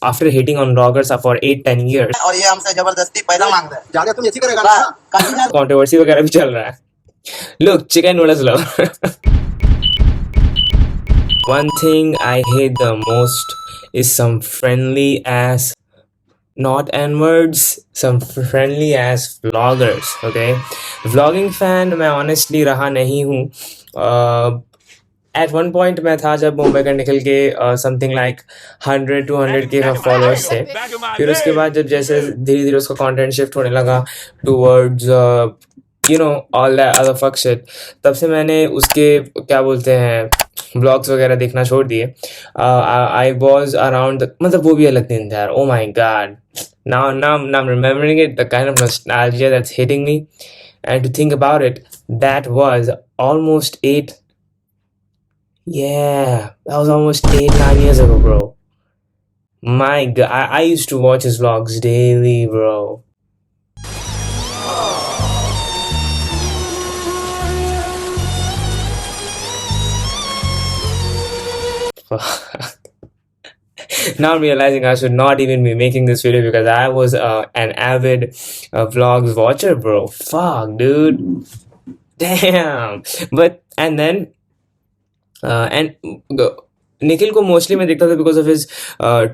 after hating on vloggers for 8-10 years. और ये हमसे जबरदस्ती पैसा मांग रहा है, ज्यादा तुम ऐसी करेगा ना, कंट्रोवर्सी वगैरह भी चल रहा है. Look, chicken noodles lover. One thing I hate the most is some friendly ass, not N-words, some friendly ass vloggers. Okay, vlogging fan मैं honestly रहा नहीं हूँ. At one point मैं था जब मुंबई का निकल के something like 100-200K का followers थे. फिर उसके बाद जब जैसे धीरे धीरे उसका content shift होने लगा towards all that other fuck shit, तब से मैंने उसके क्या बोलते हैं ब्लॉग्स वगैरह देखना छोड़ दिए. आई वॉज अराउंड, मतलब वो भी अलग दिन था यार. ओ माई God, now I'm remembering it, the kind of nostalgia that's hitting me, and to think about it, that was almost 8-9 years ago, bro. My god, I used to watch his vlogs daily, bro. Now I'm realizing I should not even be making this video because I was an avid vlogs watcher, bro. Fuck, dude. Damn. But and then Nikhil ko mostly मैं देखता था because of his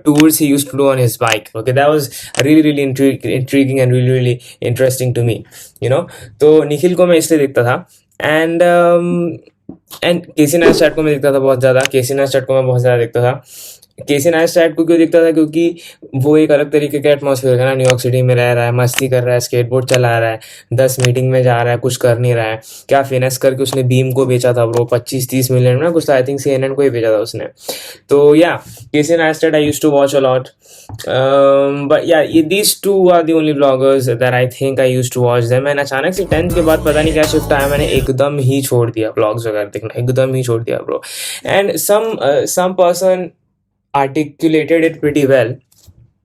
tours he used to do on his bike. Okay, that was really intriguing and really interesting to me, तो निखिल को मैं इसलिए देखता था. And KC Neistat को मैं देखता था बहुत ज़्यादा. केसी नाइस्टैट को मैं बहुत ज़्यादा देखता था. केसी नाइस्टैट को क्यों देखता था? क्योंकि वो एक अलग तरीके का एटमॉस्फेयर है ना. न्यूयॉर्क सिटी में रह रहा है, मस्ती कर रहा है, स्केटबोर्ड चला रहा है, 10 मीटिंग में जा रहा है, कुछ कर नहीं रहा है. क्या फिनेस करके उसने बीम को बेचा था ब्रो 25-30 मिलियन में कुछ. आई थिंक CNN को ही बेचा था उसने. तो yeah Casey Neistat I used to watch a lot. But yeah these two are the only vloggers that I think I used to watch them. And अचानक से 10th के बाद पता नहीं क्या शिफ्ट आया, मैंने एकदम ही छोड़ दिया vlogs वगैरह देखना, एकदम ही छोड़ दिया bro. And some person articulated it pretty well.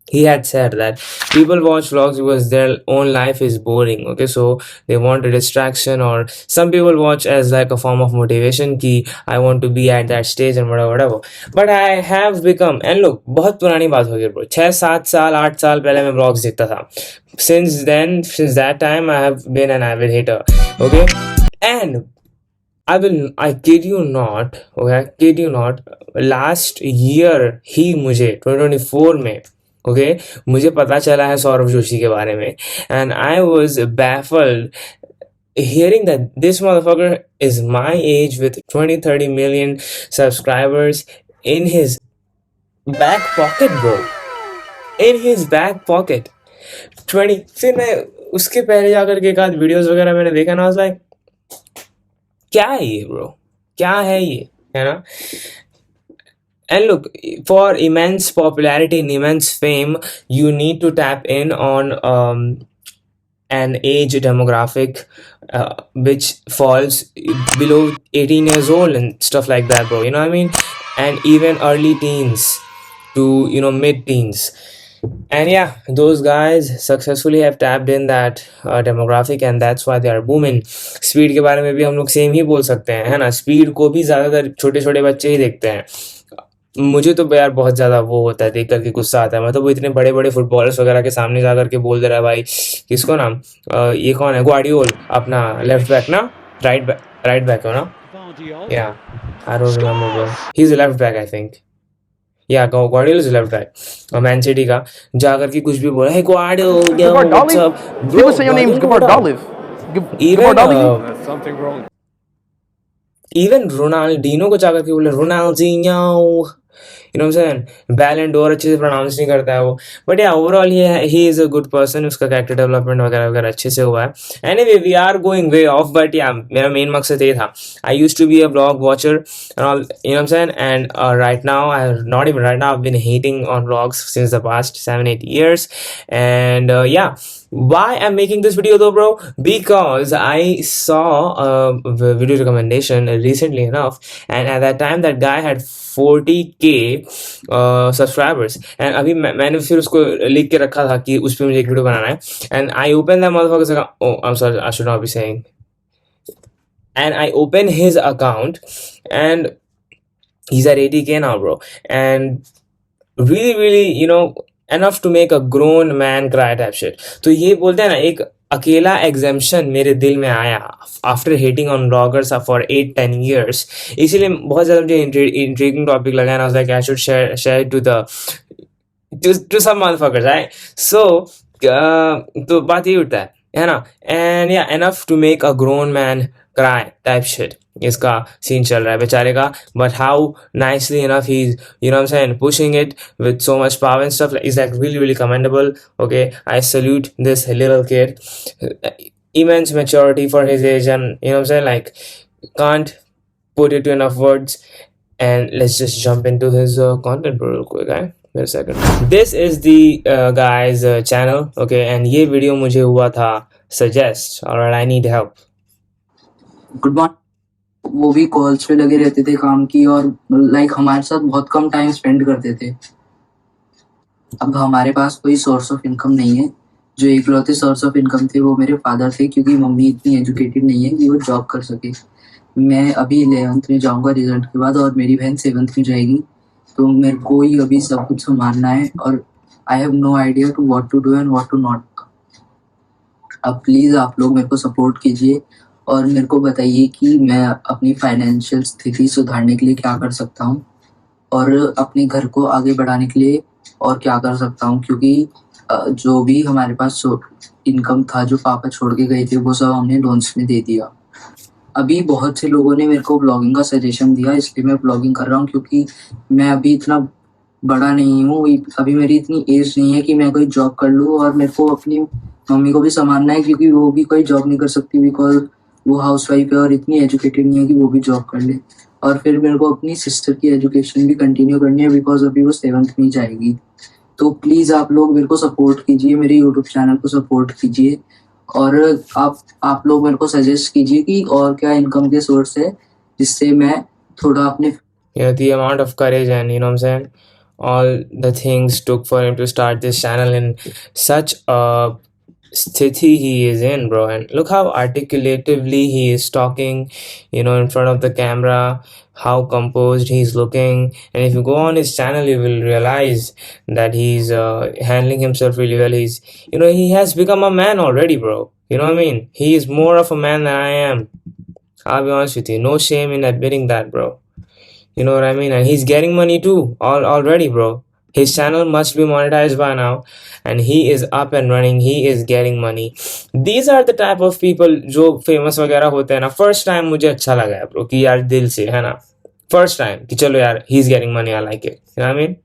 He had said that people watch vlogs because their own life is boring. Okay, so they want a distraction, or some people watch as like a form of motivation ki I want to be at that stage and whatever. But I have become, and look, बहुत पुरानी बात हो गई bro, 6-7 साल 8 साल पहले मैं vlogs देखता था. Since that time I have been an avid hater. Okay, and I kid you not, last year ही मुझे 2024 में मुझे पता चला है सौरभ जोशी के बारे में. And I was baffled hearing that this motherfucker is my age with 20-30 million subscribers in his back pocket, bro. In his back pocket. 20. फिर मैं उसके पहले जाकर के एक आध वीडियोस वगैरह मैंने देखा ना. I was like, क्या है ये ब्रो, क्या है ये, है ना. And look, for immense popularity and immense fame, you need to tap in on an age demographic which falls below 18 years old and stuff like that, bro. You know what I mean? And even early teens to mid-teens. And yeah, those guys successfully have tapped in that demographic, and that's why they are booming. Speed के बारे में भी हम लोग same ही बोल सकते हैं, है ना. स्पीड को भी ज़्यादातर छोटे छोटे बच्चे ही देखते हैं. मुझे तो यार बहुत ज़्यादा वो होता है, देख करके गुस्सा आता है. मतलब वो इतने बड़े बड़े फुटबॉलर्स वगैरह के सामने जा करके बोल दे रहा है भाई, किसको नाम, ये कौन है, ग्वार्डियोल, अपना लेफ्ट बैक ना, राइट बैक हो ना, या I don't remember bro, he is left back I think. या ग्वार्डियोल इज लेफ्ट बैक और मैन सिटी का. जा करके कुछ भी बोला है ग्वार्डियोल, what's up bro, people say your name is Gabardoliv. Even Ronaldinho को जाकर के बोले Ronaldinho, you know what I'm saying. बैलेंड door अच्छे से प्रोनाउंस नहीं करता है वो. बट या ओवरऑल ही इज़ अ गुड पर्सन. उसका कैरेक्टर डेवलपमेंट वगैरह वगैरह अच्छे से हुआ है. Anyway we are going way off, but yeah मेरा मेन मकसद ये था. I used to be a blog watcher and all, you know what I'm saying. And right now, not even right now, I've been hating on vlogs since the past 7-8 years. And yeah, why I'm making this video though, bro? Because I saw a video recommendation recently enough, and at that time that guy had 40K subscribers. And अभी मैंने फिर उसको लिख के रखा था कि उस पर मुझे एक वीडियो बनाना है. And I opened that motherfucker's account. Oh, I'm sorry, I should not be saying. And I opened his account, and he's at 80K now, bro. And really enough to make a grown man cry type shit. तो ये बोलते हैं ना, एक अकेला exemption मेरे दिल में आया after hating on bloggers for 8-10 years. इसीलिए बहुत ज़्यादा मुझे इंट्रीगिंग टॉपिक लगा, and I was like I should share it to some motherfuckers, right? So तो बात ये उठता है ना, and yeah, enough to make a grown man cry type shit. इसका सीन चल रहा है बेचारे का, but how nicely enough he's, you know what I'm saying, pushing it with so much power and stuff is like really commendable. Okay, I salute this little kid, immense maturity for his age, and you know what I'm saying, like can't put it to enough words. And let's just jump into his content bro, real quick, eh? Wait a second. This is the guy's channel, okay, and ये video मुझे हुआ था suggest. Alright, I need help. Good morning. वो भी calls पे लगे रहते थे काम की, और लाइक हमारे साथ बहुत कम टाइम स्पेंड करते थे। अब हमारे पास कोई सोर्स ऑफ इनकम नहीं है। जो इकलौते सोर्स ऑफ इनकम थे वो मेरे फादर थे, क्योंकि मम्मी इतनी एजुकेटेड नहीं है कि वो जॉब कर सके। मैं अभी 11th में जाऊंगा रिजल्ट के बाद, और मेरी बहन 7th में जाएगी, तो मेरे को ही अभी सब कुछ संभालना है, और I have no idea to what to do and what to not. अब प्लीज़ आप लोग मेरे को सपोर्ट कीजिए और मेरे को बताइए कि मैं अपनी फाइनेंशियल स्थिति सुधारने के लिए क्या कर सकता हूँ, और अपने घर को आगे बढ़ाने के लिए और क्या कर सकता हूँ, क्योंकि जो भी हमारे पास इनकम था जो पापा छोड़ के गए थे वो सब हमने लोन्स में दे दिया। अभी बहुत से लोगों ने मेरे को ब्लॉगिंग का सजेशन दिया, इसलिए मैं ब्लॉगिंग कर रहा हूँ, क्योंकि मैं अभी इतना बड़ा नहीं हूँ, अभी मेरी इतनी एज नहीं है कि मैं कोई जॉब कर लूँ, और मेरे को अपनी मम्मी को भी संभालना है, क्योंकि वो भी कोई जॉब नहीं कर सकती, बिकॉज वो हाउसवाइफ है और इतनी एजुकेटेड नहीं है कि वो भी जॉब कर ले। और फिर मेरे को अपनी सिस्टर की एजुकेशन भी कंटिन्यू करनी है, बिकॉज अभी वो 7th में जाएगी। तो प्लीज़ आप लोग मेरे को सपोर्ट कीजिए, मेरे यूट्यूब चैनल को सपोर्ट कीजिए, और आप लोग मेरे को सजेस्ट कीजिए कि और क्या इनकम के सोर्स है जिससे मैं थोड़ा अपने the amount of courage and you know what I'm saying, all the things took for him to start this channel in such a sthiti he is in, bro. And look how articulatively he is talking, in front of the camera, how composed he's looking. And if you go on his channel, you will realize that he's handling himself really well. He's, he has become a man already, bro. You know what I mean? He is more of a man than I am. I'll be honest with you. No shame in admitting that, bro. You know what I mean? And he's getting money too already, bro. His channel must be monetized by now, and he is up and running. He is getting money. These are the type of people जो famous वगैरह होते हैं ना. First time मुझे अच्छा लगा है bro, कि यार दिल से है ना. First time कि चलो यार he's getting money, I like it. You know what I mean?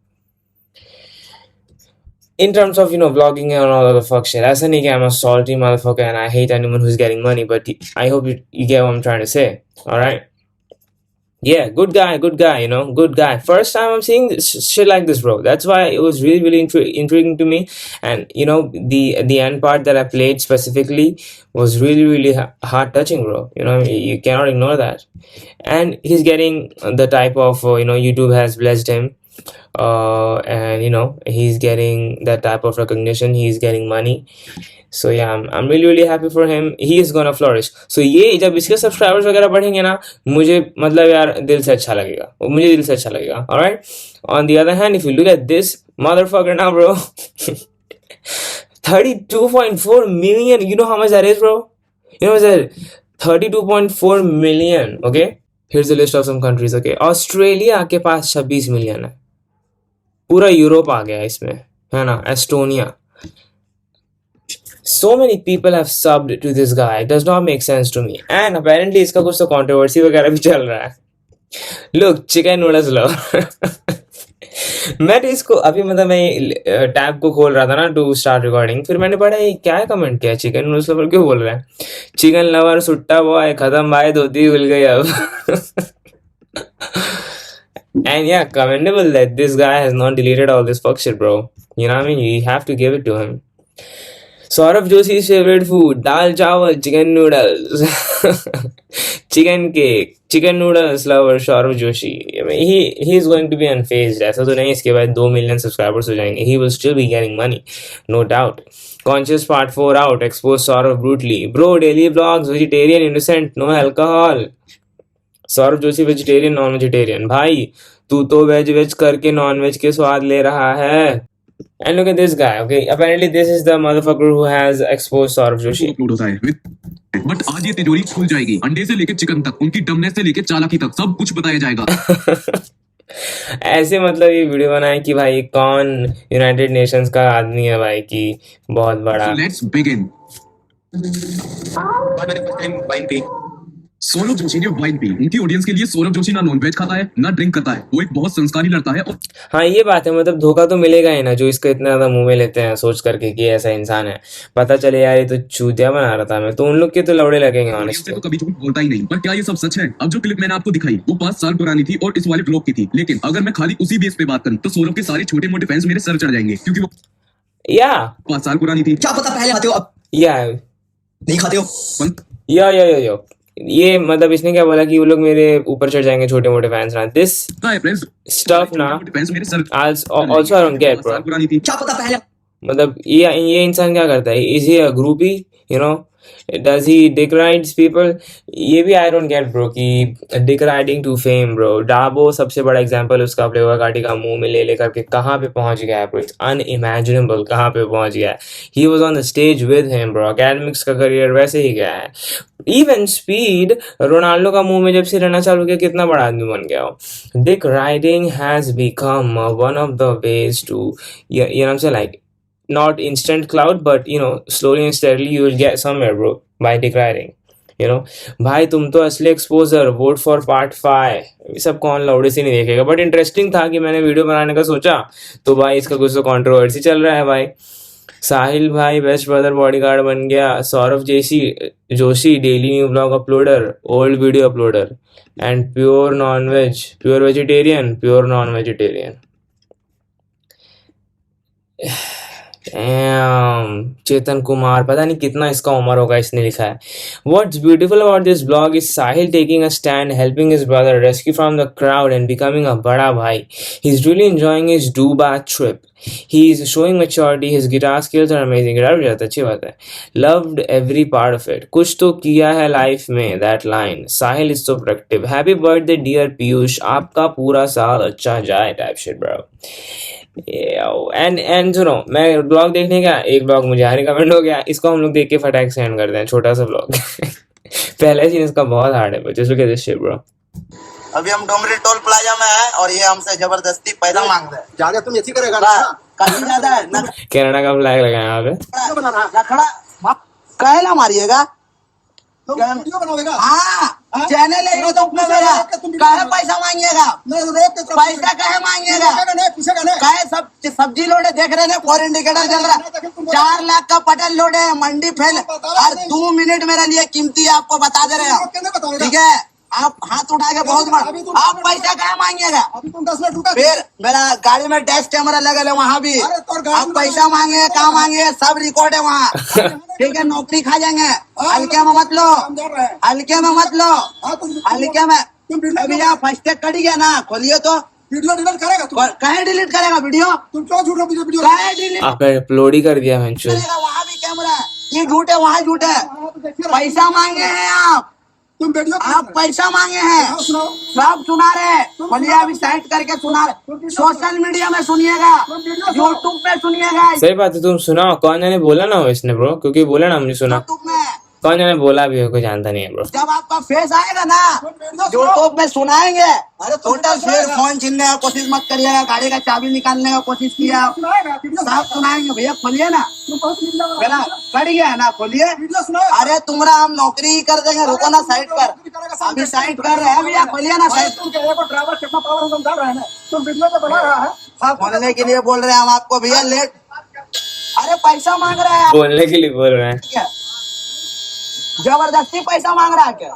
In terms of vlogging and all of the fuck shit, ऐसा नहीं कि I'm a salty motherfucker and I hate anyone who's getting money, but I hope you get what I'm trying to say. All right. Yeah, good guy, good guy. First time I'm seeing shit like this, bro. That's why it was really intriguing to me. And the end part that I played specifically was really heart touching, bro. You cannot ignore that. And he's getting the type of YouTube has blessed him, and he's getting that type of recognition. He's getting money. So yeah, I'm really happy for him. He is gonna flourish. So ये जब इसके subscribers वगैरह बढ़ेंगे ना, मुझे मतलब यार दिल से अच्छा लगेगा, मुझे दिल से अच्छा लगेगा. Alright. On the other hand, if you look at this motherfucker now, bro, 32.4 million. You know how much that is, bro? You know what that? 32.4 million. Okay. Here's the list of some countries. Okay. Australia के पास 26 million है. पूरा Europe आ गया इसमें, है ना. Estonia. So many people have subbed to this guy. It does not make sense to me. And apparently इसका कुछ तो controversy वगैरह भी चल रहा है. Look, chicken noodles love. मैं तो इसको अभी मतलब मैं टैब को खोल रहा था ना टू स्टार्ट रिकॉर्डिंग, फिर मैंने पढ़ा ये क्या है, कमेंट किया चिकन नूडल्स लवर क्यों बोल रहा है. चिकन लवर सुट्टा बॉय खत्म भाई, धोती खुल गई अब. And yeah, commendable that this guy has not deleted all this fuck shit, bro. You know what I mean? You have to give it to him. Saurav Joshi's favorite food, dal chawal, chicken noodles, chicken cake, chicken noodles lover Saurav Joshi. I mean, he is going to be unfazed. ऐसा तो नहीं इसके बाद 2 million subscribers हो जाएंगे. He will still be getting money, no doubt. Conscious part 4 out, expose Saurav brutally. Bro, daily vlogs, vegetarian, innocent, no alcohol. Saurabh Joshi vegetarian non vegetarian. भाई तू तो वेज वेज करके नॉन वेज के स्वाद ले रहा है. And look at this guy, okay? Apparently this is the motherfucker who has exposed Saurav Joshi. Upload होता है बट आज ये तिजोरी खुल जाएगी. अंडे से लेकर चिकन तक, उनकी डमनेस से लेकर चालाकी तक सब कुछ बताया जाएगा. ऐसे मतलब ये वीडियो बनाए कि भाई कौन यूनाइटेड नेशंस का आदमी है भाई कि बहुत बड़ा. Let's begin. सौरभ जोशी ने वाइन पी. उनकी ऑडियंस के लिए सौरभ जोशी ना नॉनवेज खाता है ना ड्रिंक करता है. वो एक बहुत संस्कारी लड़का है. और हाँ ये बात है, मतलब धोखा तो मिलेगा ही ना जो इसको इतना ज्यादा मुंह में लेते हैं सोच करके कि ऐसा इंसान है. पता चले यार ये तो चूतिया बना रहा था मैं, तो उन लोग के तो लौड़े लगेंगे ऑडियंस से ऑनेस्टली. तो कभी झूठ बोलता ही नहीं. पर क्या ये सब सच है? अब जो क्लिप मैंने आपको दिखाई वो 5 साल पुरानी थी और इस वाले ब्लॉग की थी. लेकिन अगर मैं खाली उसी बेस पे बात करूं तो सौरभ के सारे छोटे मोटे फैंस मेरे सर चढ़ जाएंगे क्योंकि वो या 5 साल पुरानी थी. क्या पता पहले खाते हो अब या नहीं खाते हो. या ये मतलब इसने क्या बोला कि वो लोग मेरे ऊपर चढ़ जाएंगे छोटे मोटे फैंस ना. दिस फ्रेंड्स स्टफ ना फैंस मेरे sir also I don't get, 5 साल bro. पुरानी थी. क्या पता पहले मतलब ये इंसान क्या करता है? Is he a groupie, you know? Does he dick rides people? ये भी आई डोंट गेट ब्रो कि dick riding to fame bro. डाबो सबसे बड़ा एग्जांपल उसका फ्लेवर काटी का मुंह में ले करके कहाँ पे पहुंच गया है ब्रो. इट्स अनइमेजिनेबल कहाँ पे पहुंच गया है. He was on the stage with him bro. Academics का करियर वैसे ही गया है. इवन स्पीड रोनाल्डो का मुंह में जब से रहना चालू किया कितना बड़ा आदमी बन गया हो. Dick riding has become one of the ways to you know what I'm saying, like not instant cloud but you know slowly and steadily you will get somewhere bro by declaring, you know. भाई तुम तो असली exposure. Vote for part 5 ये सब कौन लौड़े से नहीं देखेगा. बट इंटरेस्टिंग था कि मैंने वीडियो बनाने का सोचा तो भाई इसका कुछ तो कंट्रोवर्सी चल रहा है भाई. साहिल भाई बेस्ट ब्रदर बॉडीगार्ड बन गया. Saurabh Joshi daily new blog uploader, old video uploader and pure non veg, pure vegetarian, pure non vegetarian. Chetan Kumar पता नहीं कितना इसका उम्र होगा. इसने लिखा है What's beautiful about this blog is Sahil taking a stand, helping his brother rescue from the crowd and becoming a bada bhai. He's really enjoying his Dubai trip. He's showing maturity. His guitar skills are amazing. Guitar बजाता है, अच्छी बात है. Loved every part of it. कुछ तो किया है life में. That line. Sahil is so productive. Happy birthday dear Piyush. आपका पूरा साल अच्छा जाए. Type shit bro. एंड सुनो, मैं ब्लॉग देखने का एक ब्लॉग मुझे रिकमेंड हो गया. इसको हम लोग देख के फटाक से एंड करते हैं. छोटा सा ब्लॉग. पहले सीन इसका बहुत हार्ड है. Just look at this shit bro. अभी हम डोमरी टोल प्लाजा में हैं और ये हमसे जबरदस्ती पैसा मांग रहे हैं. ज्यादा तुम ऐसी करेगा ना काफी ज्यादा है ना. कनाडा का फ्लैग लगाया यहाँ पे. वीडियो बना रहा है खड़ा कहला मारिएगा. तुम वीडियो बनाओगे. हाँ चैनल है तो अपना मेरा काहे पैसा मांगिएगा. पैसा काहे मांगिएगा. काहे सब सब्जी लोडे देख रहे हैं. फॉर इंडिकेटर चल रहा है. 4 लाख का पटल लोडे है. मंडी फेल और 2 मिनट मेरे लिए कीमती है. आपको बता दे रहे हैं ठीक है. आप हाथ उठा के बहुत बड़ा. आप पैसा कहाँ मांगिएगा. अभी तुम 10 लाख रुपए. फिर मेरा गाड़ी में डैश कैमरा लगा है वहाँ भी. आप पैसा मांगे कहाँ मांगे सब रिकॉर्ड है वहाँ. ठीक है नौकरी खा जाएंगे. हल्के में मत लो. हल्के में मत लो. हल्के में. भैया फर्स्ट टेक कट गया ना. खोलिए तो वीडियो डिलीट करेगा. तू कहे डिलीट करेगा वीडियो. तुम क्यों झूठ वीडियो कहे डिलीट आपने अपलोड ही कर दिया मैं. वहाँ भी कैमरा है. ये झूठ है वहाँ झूठ है. पैसा मांगे हैं आप. आप पैसा मांगे हैं. सब सुना रहे. खोलिए अभी साइड करके सुना रहे. सोशल मीडिया में सुनिएगा. यूट्यूब पे सुनिएगा. सही बात है. तुम सुनाओ. कौन जाने बोला ना हो इसने ब्रो, क्योंकि बोला ना हमने सुना. यूट्यूब में कौन जाने बोला भी हो, कोई जानता नहीं है ब्रो. जब आपका फेस आएगा ना यूट्यूब में सुनाएंगे. अरे टोटल फिर फोन छीनने का कोशिश मत करिएगा. गाड़ी का चाबी निकालने का कोशिश किया सब सुनाएंगे. भैया खोलिए ना. मेरा कट गया है ना. खोलिए. अरे तुम्हारा हम नौकरी ही कर देंगे. रुको ना साइड पर. अभी साइड कर रहे हैं भैया. खोलिए ना साइड. बोलने के लिए बोल रहे हैं हम आपको भैया. लेट. अरे पैसा मांग रहे हैं. बोलने के लिए बोल रहे हैं. क्या जबरदस्ती पैसा मांग रहा है क्या.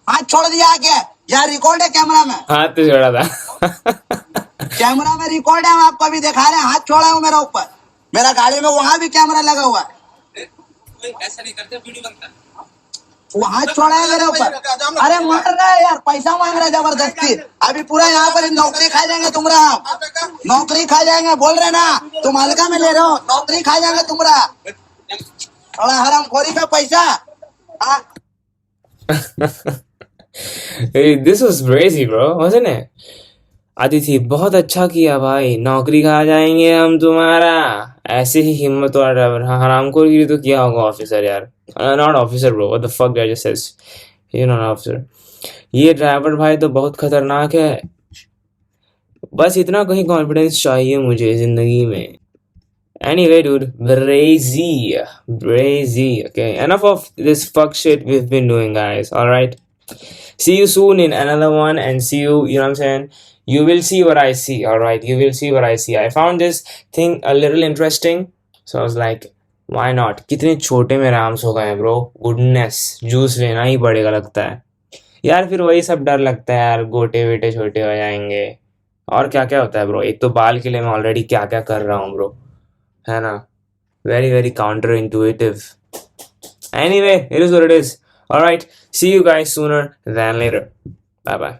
हाथ छोड़ दिया क्या. यहाँ रिकॉर्ड है कैमरा में. हाथ तो छोड़ा था. कैमरा में रिकॉर्ड है. हम आपको अभी दिखा रहे हैं. हाथ छोड़ा है मेरे ऊपर. मेरा गाड़ी में वहाँ भी कैमरा लगा हुआ है. ऐसा नहीं करते वीडियो बनता है. वो हाथ छोड़ा है मेरे ऊपर. अरे मार रहा है यार. पैसा मांग रहा है जबरदस्ती. अभी पूरा यहाँ पर नौकरी खा जाएंगे तुम्हारा. नौकरी खा जाएंगे बोल रहे ना. तुम हल्का में ले रहे हो. नौकरी खा जाएंगे तुम्हारा. थोड़ा हरामखोरी का पैसा. This was crazy bro, wasn't it? Aditi, बहुत अच्छा किया भाई, नौकरी खा जाएंगे हम तुम्हारा। ऐसे ही हिम्मत और हरामखोर गिरी तो किया होगा ऑफिसर यार। Not officer bro, what the fuck guy just says, you not officer. ये ड्राइवर भाई तो बहुत खतरनाक है। बस इतना कहीं कॉन्फिडेंस चाहिए मुझे जिंदगी में। Anyway, dude, brazy. Okay, enough of this fuck shit we've been doing, guys. All right. See you soon in another one, and see you. You know what I'm saying? You will see what I see. All right. You will see what I see. I found this thing a little interesting, so I was like, why not? कितने छोटे में राम्स हो गए हैं, bro. Goodness, juice लेना ही पड़ेगा लगता है। यार फिर वही सब डर लगता है यार, गोटे वेटे छोटे हो जाएंगे। और क्या क्या होता है ब्रो, एक तो बाल के लिए मैं ऑलरेडी क्या क्या कर रहा हूँ ब्रो, है ना? Very, very counterintuitive. Anyway, it is what it is. Alright, see you guys sooner than later. Bye bye.